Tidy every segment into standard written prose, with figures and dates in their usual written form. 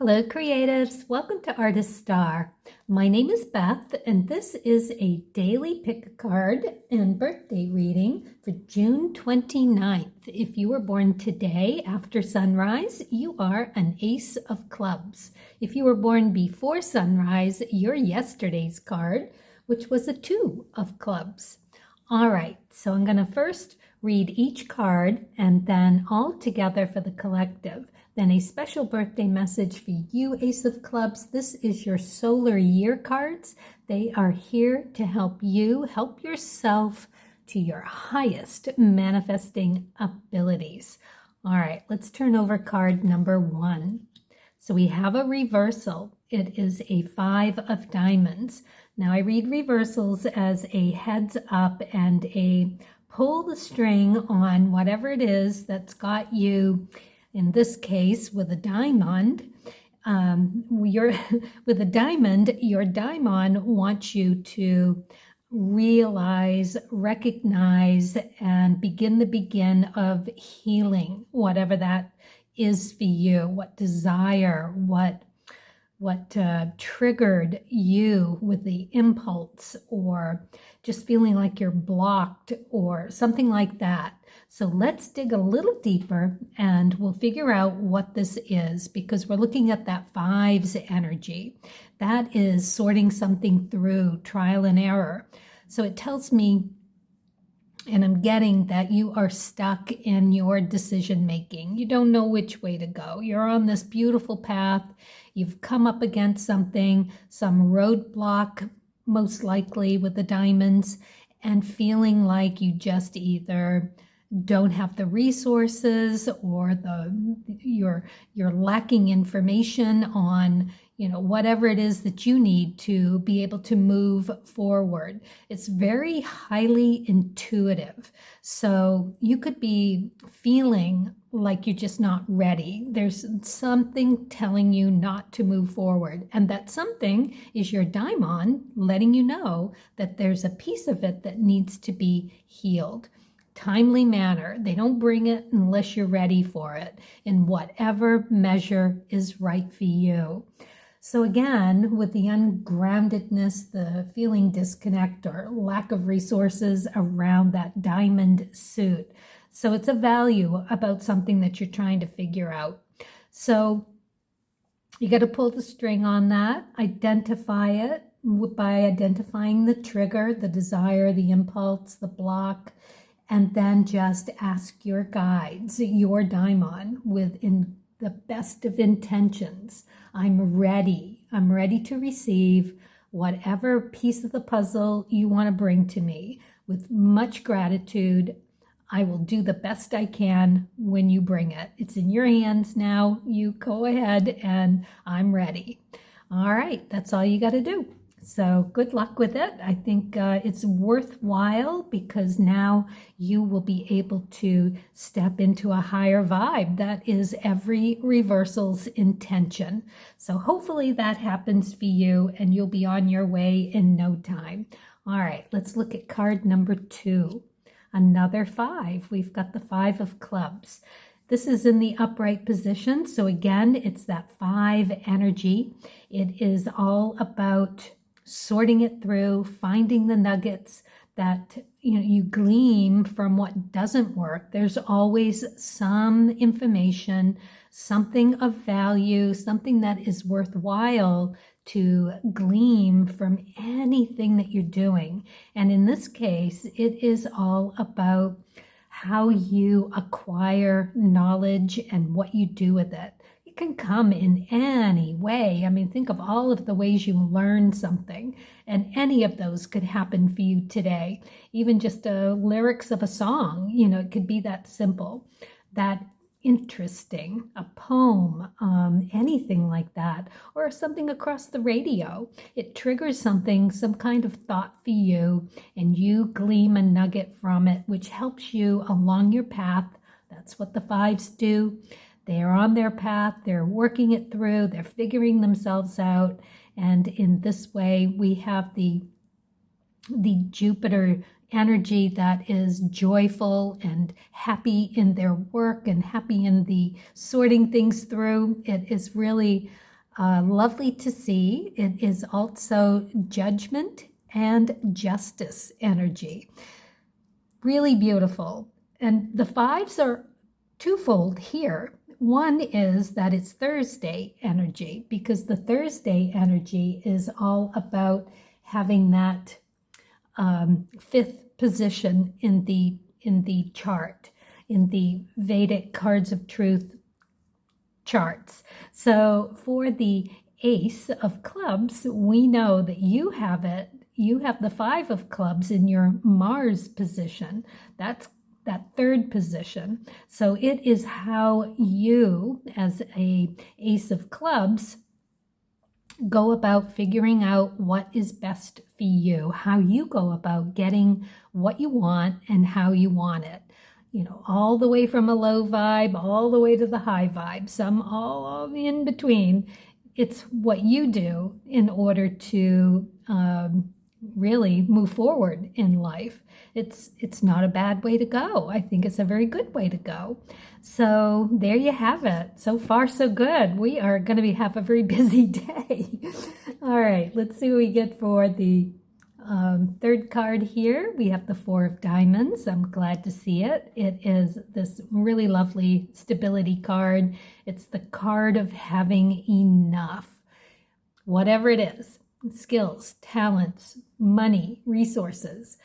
Hello creatives, welcome to Artist Star. My name is Beth and this is a daily pick a card and birthday reading for June 29th. If you were born today after sunrise, you are an Ace of Clubs. If you were born before sunrise, you're yesterday's card, which was a Two of Clubs. All right, so I'm going to first read each card and then all together for the collective. Then a special birthday message for you, Ace of Clubs. This is your solar year cards. They are here to help you help yourself to your highest manifesting abilities. All right, let's turn over card number 1. So we have a reversal. It is a 5 of diamonds. Now I read reversals as a heads up and a pull the string on whatever it is that's got you. In this case, with a diamond, with a diamond, your diamond wants you to realize, recognize, and begin the begin of healing, whatever that is for you, what desire, what triggered you with the impulse, or just feeling like you're blocked or something like that. So let's dig a little deeper and we'll figure out what this is, because we're looking at that 5's energy. That is sorting something through, trial and error. So it tells me, and I'm getting that you are stuck in your decision making. You don't know which way to go. You're on this beautiful path. You've come up against something, some roadblock, most likely with the diamonds, and feeling like you just either don't have the resources or you're lacking information on whatever it is that you need to be able to move forward. It's very highly intuitive. So you could be feeling like you're just not ready. There's something telling you not to move forward. And that something is your diamond letting you know that there's a piece of it that needs to be healed. Timely manner. They don't bring it unless you're ready for it in whatever measure is right for you. So again, with the ungroundedness, the feeling disconnect or lack of resources around that diamond suit. So it's a value about something that you're trying to figure out. So you got to pull the string on that, identify it by identifying the trigger, the desire, the impulse, the block, and then just ask your guides, your daimon, within the best of intentions. I'm ready to receive whatever piece of the puzzle you want to bring to me. With much gratitude, I will do the best I can when you bring it. It's in your hands now. You go ahead and I'm ready. All right, that's all you got to do. So good luck with it. I think it's worthwhile because now you will be able to step into a higher vibe. That is every reversal's intention. So hopefully that happens for you and you'll be on your way in no time. All right, let's look at card number 2. Another 5. We've got the 5 of clubs. This is in the upright position. So again, it's that 5 energy. It is all about sorting it through, finding the nuggets that you glean from what doesn't work. There's always some information, something of value, something that is worthwhile to glean from anything that you're doing. And in this case, it is all about how you acquire knowledge and what you do with it. Can come in any way. I mean, think of all of the ways you learn something, and any of those could happen for you today. Even just lyrics of a song, it could be that simple, that interesting, a poem, anything like that, or something across the radio. It triggers something, some kind of thought for you, and you glean a nugget from it, which helps you along your path. That's what the 5s do. They are on their path, they're working it through, they're figuring themselves out. And in this way, we have the Jupiter energy that is joyful and happy in their work and happy in the sorting things through. It is really Lovely to see. It is also judgment and justice energy. Really beautiful. And the fives are twofold here. One is that it's Thursday energy, because the Thursday energy is all about having that fifth position in the chart, in the Vedic cards of truth charts. So for the Ace of Clubs, we know that you have it. You have the Five of Clubs in your Mars position. That's that third position. So it is how you, as a Ace of Clubs, go about figuring out what is best for you, how you go about getting what you want and how you want it. You know, all the way from a low vibe, all the way to the high vibe, some all in between. It's what you do in order to really move forward in life. It's not a bad way to go. I think it's a very good way to go. So there you have it. So far, so good. We are going to have a very busy day. All right, let's see what we get for the third card here. We have the Four of Diamonds. I'm glad to see it. It is this really lovely stability card. It's the card of having enough. Whatever it is, skills, talents, money, resources,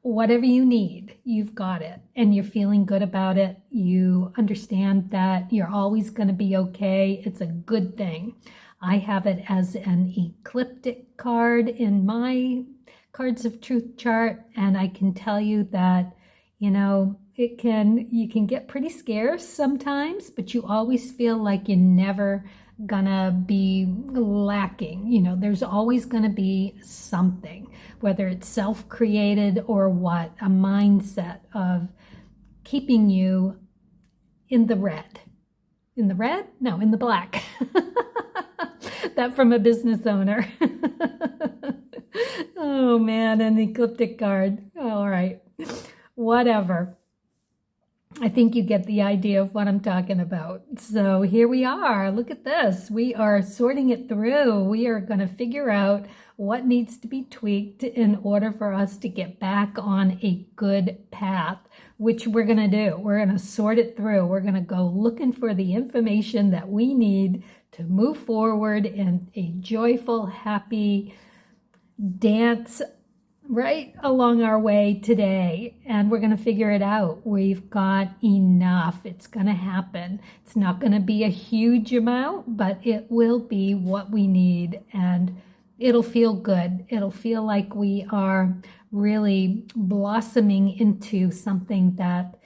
whatever you need, you've got it. And you're feeling good about it. You understand that you're always going to be okay. It's a good thing. I have it as an ecliptic card in my Cards of Truth chart, and I can tell you that, you know, you can get pretty scarce sometimes, but you always feel like you're never gonna be lacking. You know, there's always gonna be something, whether it's self-created or what, a mindset of keeping you in the red. In the red? No, in the black. That from a business owner. Oh man, an ecliptic card. All right, whatever. I think you get the idea of what I'm talking about. So here we are. Look at this. We are sorting it through. We are going to figure out what needs to be tweaked in order for us to get back on a good path, which we're going to do. We're going to sort it through. We're going to go looking for the information that we need to move forward in a joyful, happy dance right along our way today, and we're going to figure it out. We've got enough. It's going to happen. It's not going to be a huge amount, but it will be what we need, and it'll feel good. It'll feel like we are really blossoming into something that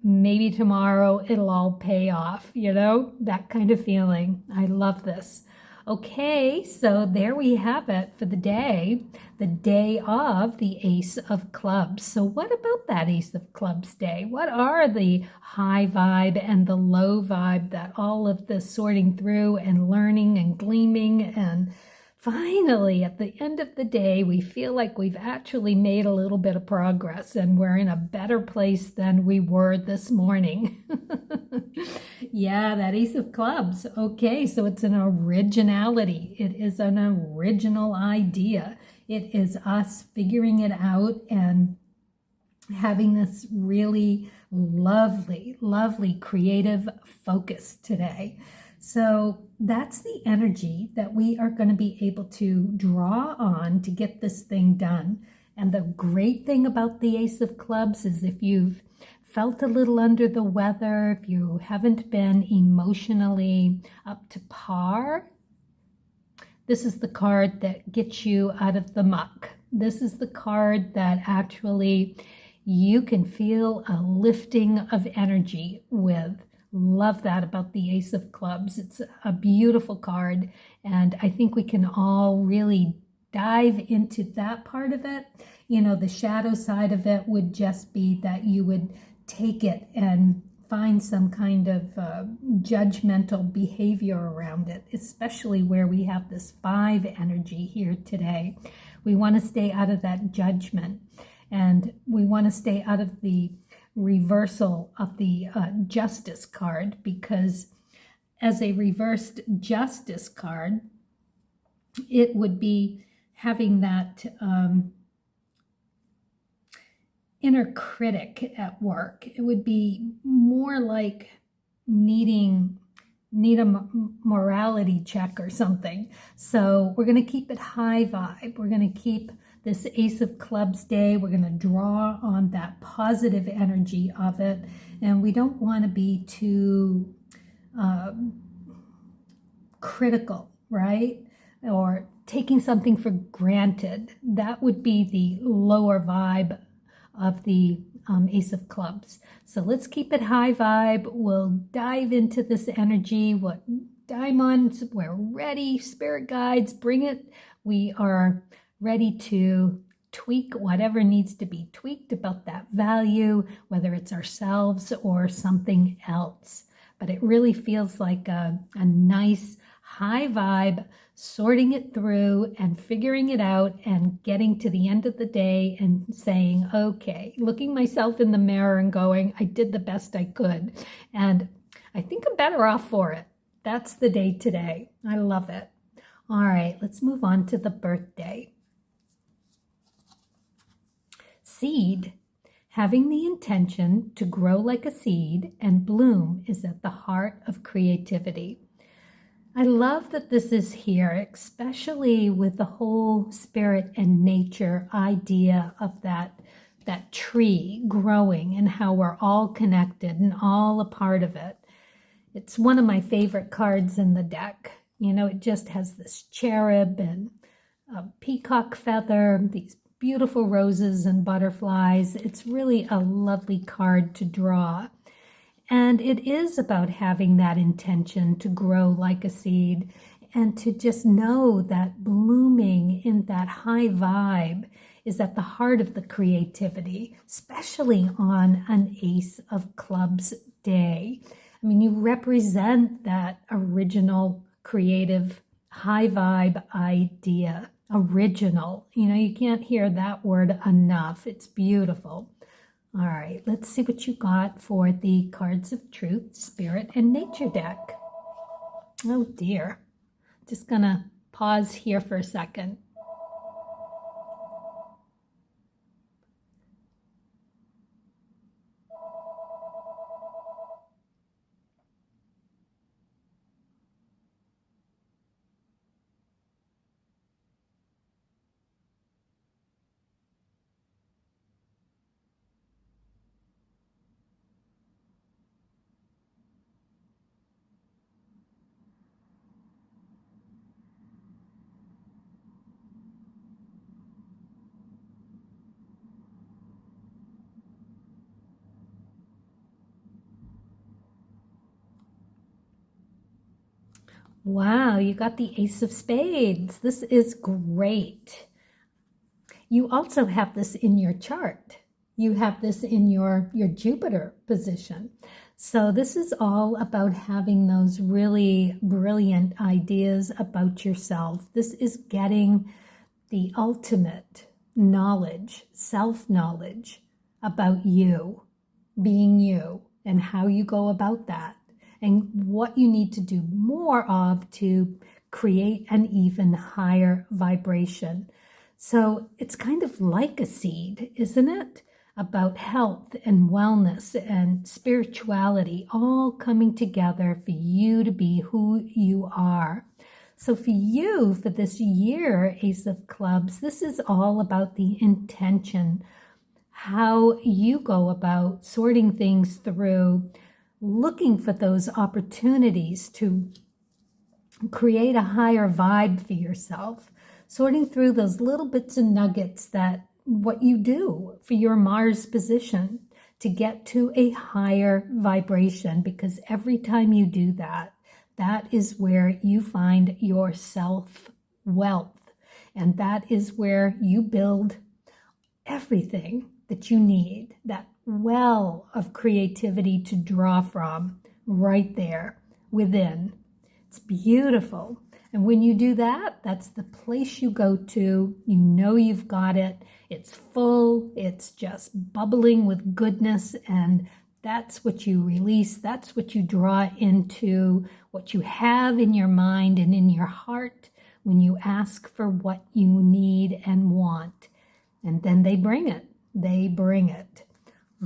maybe tomorrow it'll all pay off, you know, that kind of feeling. I love this. Okay, so there we have it for the day of the Ace of Clubs. So what about that Ace of Clubs day? What are the high vibe and the low vibe that all of this sorting through and learning and gleaming, and finally at the end of the day, we feel like we've actually made a little bit of progress and we're in a better place than we were this morning. Yeah, that Ace of Clubs. Okay, so it's an originality. It is an original idea. It is us figuring it out and having this really lovely, lovely creative focus today. So that's the energy that we are going to be able to draw on to get this thing done. And the great thing about the Ace of Clubs is if you've felt a little under the weather, if you haven't been emotionally up to par, this is the card that gets you out of the muck. This is the card that actually you can feel a lifting of energy with. Love that about the Ace of Clubs. It's a beautiful card, and I think we can all really dive into that part of it. You know, the shadow side of it would just be that you would take it and find some kind of judgmental behavior around it, especially where we have this 5 energy here today. We want to stay out of that judgment, and we want to stay out of the reversal of the justice card, because as a reversed justice card, it would be having that inner critic at work. It would be more like need a morality check or something. So we're going to keep it high vibe. We're going to keep this Ace of Clubs day. We're going to draw on that positive energy of it. And we don't want to be too critical, right? Or taking something for granted. That would be the lower vibe of the Ace of Clubs. So let's keep it high vibe. We'll dive into this energy. What diamonds? We're ready. Spirit guides, bring it. We are ready to tweak whatever needs to be tweaked about that value, whether it's ourselves or something else. But it really feels like a nice high vibe, sorting it through and figuring it out and getting to the end of the day and saying, okay, looking myself in the mirror and going, I did the best I could. And I think I'm better off for it. That's the day today. I love it. All right, let's move on to the birthday. Seed. Having the intention to grow like a seed and bloom is at the heart of creativity. I love that this is here, especially with the whole spirit and nature idea of that tree growing and how we're all connected and all a part of it. It's one of my favorite cards in the deck. You know, it just has this cherub and a peacock feather, these beautiful roses and butterflies. It's really a lovely card to draw. And it is about having that intention to grow like a seed and to just know that blooming in that high vibe is at the heart of the creativity, especially on an Ace of Clubs day. I mean, you represent that original, creative, high vibe idea. Original. You know, you can't hear that word enough. It's beautiful. All right, let's see what you got for the Cards of Truth, Spirit, and Nature deck. Oh dear. Just gonna pause here for a second. Wow, you got the Ace of Spades. This is great. You also have this in your chart. You have this in your Jupiter position. So this is all about having those really brilliant ideas about yourself. This is getting the ultimate knowledge, self-knowledge about you, being you, and how you go about that, and what you need to do more of to create an even higher vibration. So it's kind of like a seed, isn't it? About health and wellness and spirituality all coming together for you to be who you are. So for you, for this year, Ace of Clubs, this is all about the intention, how you go about sorting things through, looking for those opportunities to create a higher vibe for yourself, sorting through those little bits and nuggets that what you do for your Mars position to get to a higher vibration, because every time you do that, that is where you find your self-wealth, and that is where you build everything that you need, that well of creativity to draw from right there within. It's beautiful. And when you do that, that's the place you go to. You know you've got it. It's full. It's just bubbling with goodness. And That's what you release. That's what you draw into what you have in your mind and in your heart when you ask for what you need and want. And then they bring it. They bring it.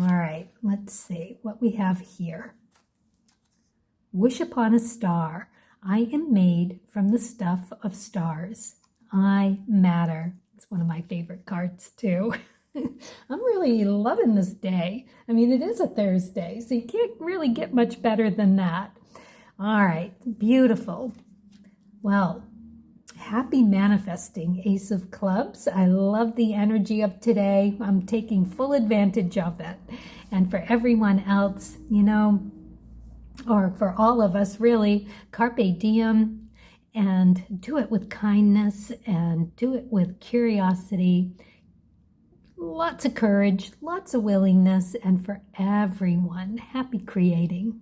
All right, let's see what we have here. Wish upon a star. I am made from the stuff of stars. I matter. It's one of my favorite cards too. I'm really loving this day. I mean, it is a Thursday, so you can't really get much better than that. All right, beautiful. Well, happy manifesting, Ace of Clubs. I love the energy of today. I'm taking full advantage of it. And for everyone else, you know, or for all of us really, carpe diem, and do it with kindness and do it with curiosity. Lots of courage, lots of willingness, and for everyone, happy creating.